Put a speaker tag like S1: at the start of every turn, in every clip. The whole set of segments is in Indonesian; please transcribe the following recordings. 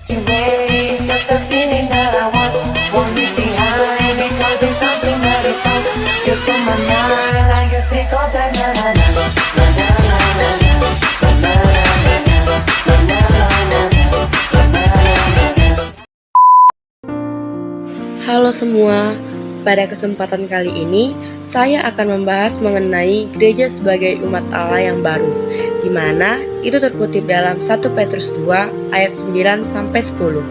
S1: You ready? Just the feeling that I won't leave behind because it's something that is so. You're on my mind, I can see contact, na na na, na na na na na, na na na na, na na na na.
S2: Halo semua, pada kesempatan kali ini saya akan membahas mengenai gereja sebagai umat Allah yang baru, di mana itu terkutip dalam 1 Petrus 2 ayat 9 sampai 10.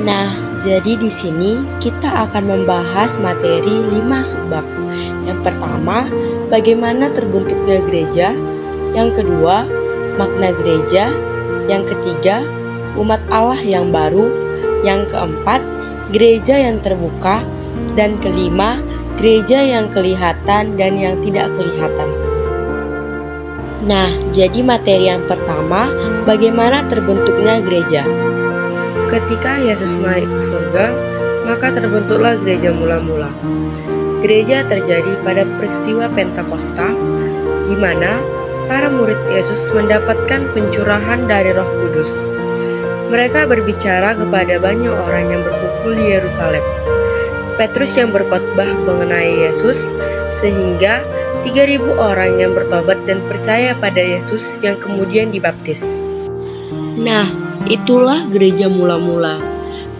S2: Nah, jadi di sini kita akan membahas materi 5 subbab. Yang pertama, bagaimana terbentuknya gereja. Yang kedua, makna gereja. Yang ketiga, umat Allah yang baru. Yang keempat, gereja yang terbuka. Dan kelima, gereja yang kelihatan dan yang tidak kelihatan. Nah, jadi materi yang pertama, bagaimana terbentuknya gereja. Ketika Yesus naik ke surga, maka terbentuklah gereja mula-mula. Gereja terjadi pada peristiwa Pentakosta, di mana para murid Yesus mendapatkan pencurahan dari Roh Kudus. Mereka berbicara kepada banyak orang yang berkumpul di Yerusalem. Petrus yang berkhotbah mengenai Yesus, sehingga 3.000 orang yang bertobat dan percaya pada Yesus yang kemudian dibaptis. Nah, itulah gereja mula-mula.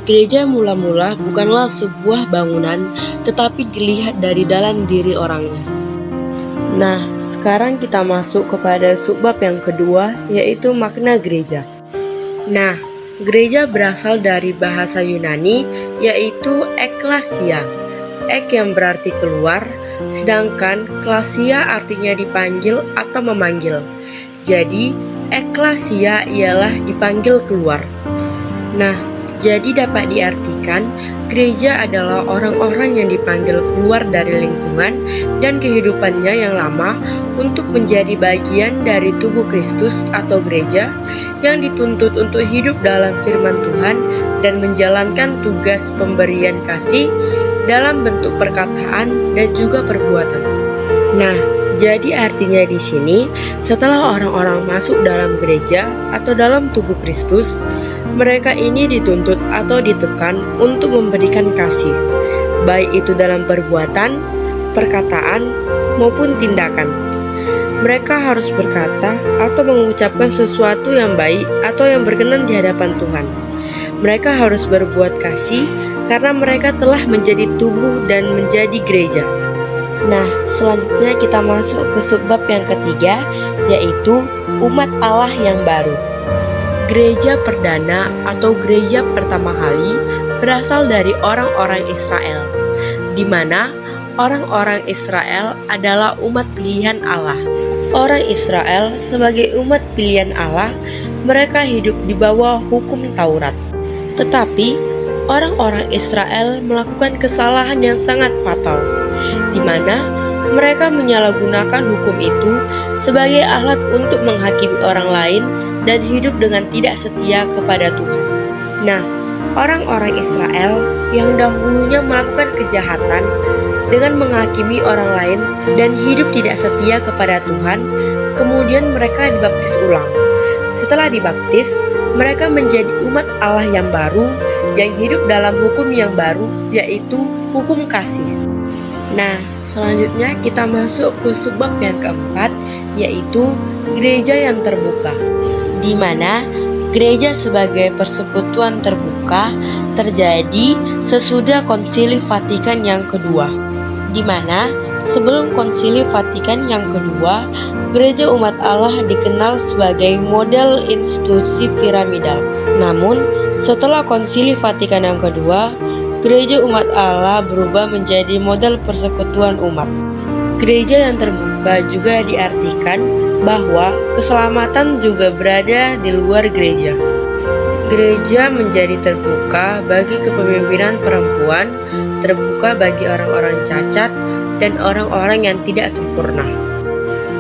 S2: Gereja mula-mula bukanlah sebuah bangunan, tetapi dilihat dari dalam diri orangnya. Nah, sekarang kita masuk kepada subbab yang kedua, yaitu makna gereja. Nah, gereja berasal dari bahasa Yunani, yaitu ekklasia. Ek yang berarti keluar, sedangkan klasia artinya dipanggil atau memanggil. Jadi, ekklasia ialah dipanggil keluar. Nah, jadi dapat diartikan gereja adalah orang-orang yang dipanggil keluar dari lingkungan dan kehidupannya yang lama untuk menjadi bagian dari tubuh Kristus atau gereja yang dituntut untuk hidup dalam firman Tuhan dan menjalankan tugas pemberian kasih dalam bentuk perkataan dan juga perbuatan. Nah, jadi artinya di sini setelah orang-orang masuk dalam gereja atau dalam tubuh Kristus, mereka ini dituntut atau ditekan untuk memberikan kasih, baik itu dalam perbuatan, perkataan, maupun tindakan. Mereka harus berkata atau mengucapkan sesuatu yang baik atau yang berkenan di hadapan Tuhan. Mereka harus berbuat kasih karena mereka telah menjadi tubuh dan menjadi gereja. Nah, selanjutnya kita masuk ke subbab yang ketiga, yaitu umat Allah yang baru. Gereja perdana atau gereja pertama kali berasal dari orang-orang Israel, di mana orang-orang Israel adalah umat pilihan Allah. Orang Israel sebagai umat pilihan Allah, mereka hidup di bawah hukum Taurat. Tetapi, orang-orang Israel melakukan kesalahan yang sangat fatal, di mana mereka menyalahgunakan hukum itu sebagai alat untuk menghakimi orang lain dan hidup dengan tidak setia kepada Tuhan. Nah, orang-orang Israel yang dahulunya melakukan kejahatan dengan menghakimi orang lain dan hidup tidak setia kepada Tuhan, kemudian mereka dibaptis ulang. Setelah dibaptis, mereka menjadi umat Allah yang baru, yang hidup dalam hukum yang baru, yaitu hukum kasih. Nah, selanjutnya kita masuk ke subbab yang keempat, yaitu gereja yang terbuka, di mana gereja sebagai persekutuan terbuka terjadi sesudah Konsili Vatikan yang kedua, di mana sebelum Konsili Vatikan yang kedua, gereja umat Allah dikenal sebagai model institusi piramidal. Namun, setelah Konsili Vatikan yang kedua, gereja umat Allah berubah menjadi model persekutuan umat. Gereja yang terbuka juga diartikan bahwa keselamatan juga berada di luar gereja. Gereja menjadi terbuka bagi kepemimpinan perempuan, terbuka bagi orang-orang cacat, dan orang-orang yang tidak sempurna.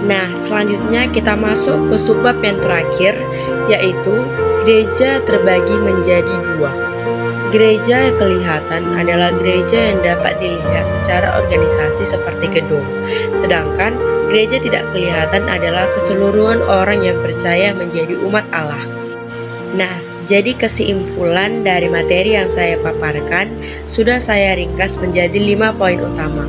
S2: Nah, selanjutnya kita masuk ke subbab yang terakhir, yaitu gereja terbagi menjadi dua. Gereja yang kelihatan adalah gereja yang dapat dilihat secara organisasi seperti gedung, sedangkan gereja tidak kelihatan adalah keseluruhan orang yang percaya menjadi umat Allah. Nah, jadi kesimpulan dari materi yang saya paparkan sudah saya ringkas menjadi 5 poin utama.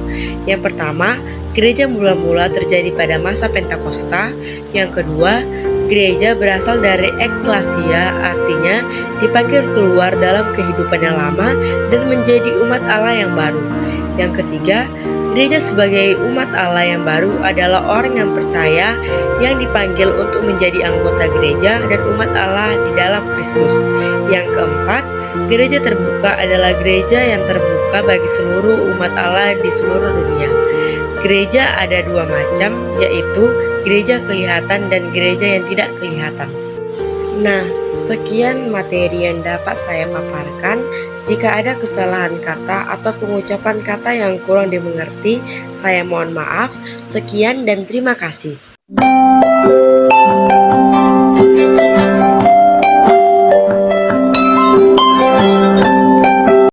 S2: Yang pertama, gereja mula-mula terjadi pada masa Pentakosta. Yang kedua, gereja berasal dari ekklasia, artinya dipanggil keluar dalam kehidupan yang lama dan menjadi umat Allah yang baru. Yang ketiga, gereja sebagai umat Allah yang baru adalah orang yang percaya yang dipanggil untuk menjadi anggota gereja dan umat Allah di dalam Kristus. Yang keempat, gereja terbuka adalah gereja yang terbuka bagi seluruh umat Allah di seluruh dunia. Gereja ada dua macam, yaitu gereja kelihatan dan gereja yang tidak kelihatan. Nah, sekian materi yang dapat saya paparkan. Jika ada kesalahan kata atau pengucapan kata yang kurang dimengerti, saya mohon maaf. Sekian dan terima kasih.